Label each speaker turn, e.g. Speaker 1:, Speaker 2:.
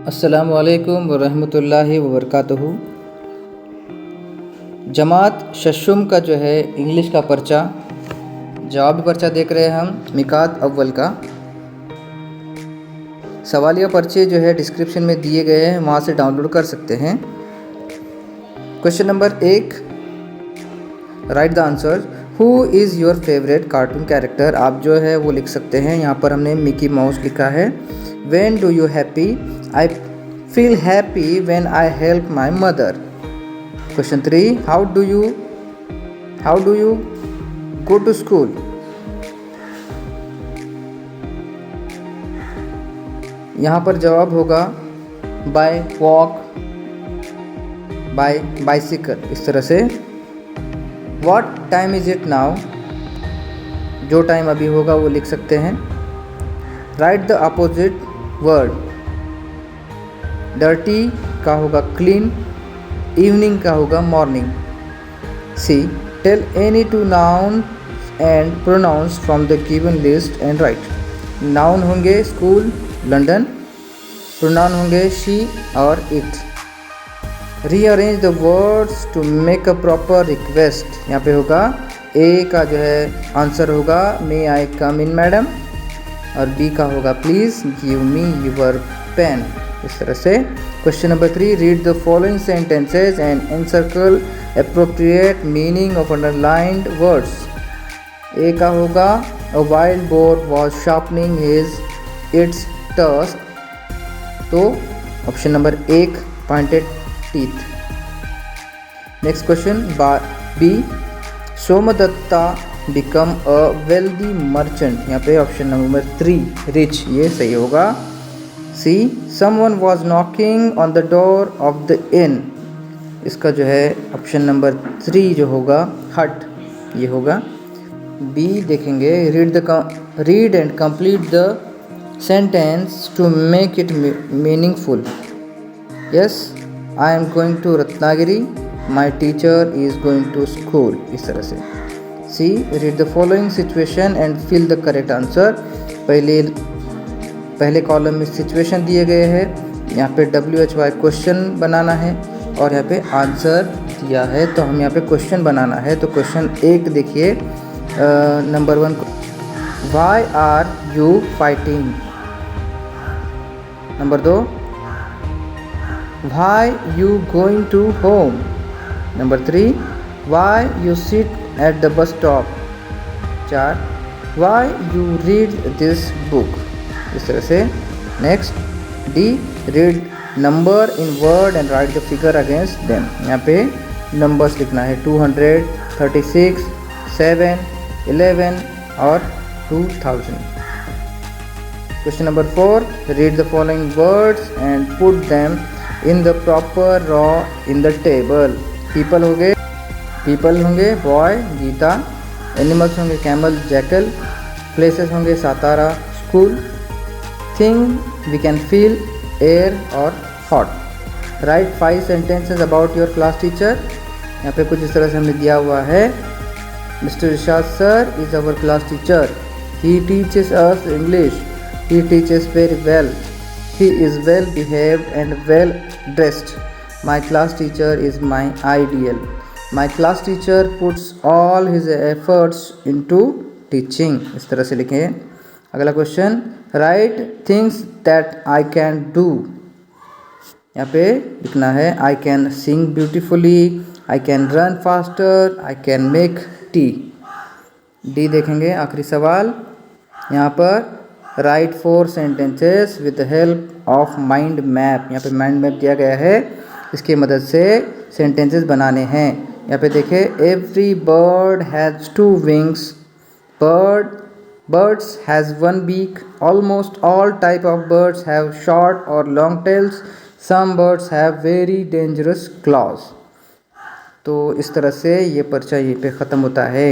Speaker 1: अस्सलामु अलैकुम वरहमतुल्लाहि वबरकातुहू। जमात शशुम का जो है इंग्लिश का पर्चा, जवाबी पर्चा देख रहे हैं हम मिकात अव्वल का। सवालिया पर्चे जो है डिस्क्रिप्शन में दिए गए हैं, वहाँ से डाउनलोड कर सकते हैं। Question number 1, right the answer. Who is your favourite cartoon character? आप जो है वो लिख सकते हैं। यहाँ पर हमने मिकी माउस लिखा है। When do you happy? I feel happy when I help my mother. Question 3, how do you go to school? यहाँ पर जवाब होगा by walk, by bicycle, इस तरह से। What time is it now? जो टाइम अभी होगा वो लिख सकते हैं। Write the opposite word. Dirty का होगा क्लीन, इवनिंग का होगा morning. C, tell any two noun and pronouns from the given list and write. Noun होंगे स्कूल, लंदन। प्रोनाउन होंगे शी और it. Rearrange the words to make a proper request. यहाँ पे होगा ए का जो है आंसर होगा मे आई कम इन मैडम, और बी का होगा please give me your pen, इस तरह से। Question number 3, read the following sentences and encircle appropriate meaning of underlined words. A का होगा a wild boar was sharpening its tusk, तो option number 1 pointed teeth. Next question B, Somdatta become a wealthy merchant. यहाँ पे option number 3 rich, ये सही होगा। सी, someone was knocking on the door of the inn, इसका जो है ऑप्शन नंबर 3 जो होगा हट, ये होगा। बी देखेंगे, read and complete the sentence to make it meaningful. Yes, I am going to Ratnagiri, my teacher is going to school, इस तरह से। C, read the following situation and fill the correct answer. पहले column में situation दिए गए हैं, यहाँ पे WHY क्वेश्चन बनाना है और यहाँ पे आंसर दिया है, तो हम यहाँ पे क्वेश्चन बनाना है। तो क्वेश्चन 1 देखिए, number 1, why are you fighting? Number 2, why you going to home? Number 3, why you sit at the bus stop? 4, why you read this book? इस तरह से। Next D, read number in word and write the figure against them. यहाँ पे numbers लिखना है 200, 36, 7, 11 और 2000। Question number 4, read the following words and put them in the proper row in the table. People होंगे boy Geeta, animals होंगे camel jackal, places होंगे Satara school, thing we can feel air और hot. Write 5 sentences about your class teacher. यहाँ पे कुछ इस तरह से हमने दिया हुआ है। Mister Irshad sir is our class teacher, he teaches us English, he teaches very well, he is well behaved and well dressed, my class teacher is my ideal, my class teacher puts all his efforts into teaching. इस तरह से लिखें। अगला question, write things that I can do. यहाँ पे लिखना है I can sing beautifully, I can run faster, I can make tea. D देखेंगे, आखिरी सवाल। यहाँ पर right 4 sentences with the help of mind map. यहाँ पे माइंड मैप दिया गया है, इसकी मदद से सेंटेंसेस बनाने हैं। यहाँ पे देखें, every bird has 2 wings, birds has 1 beak, almost all type of birds have short or long tails, some birds have very dangerous claws। तो इस तरह से ये पर्चा यहीं पे ख़त्म होता है।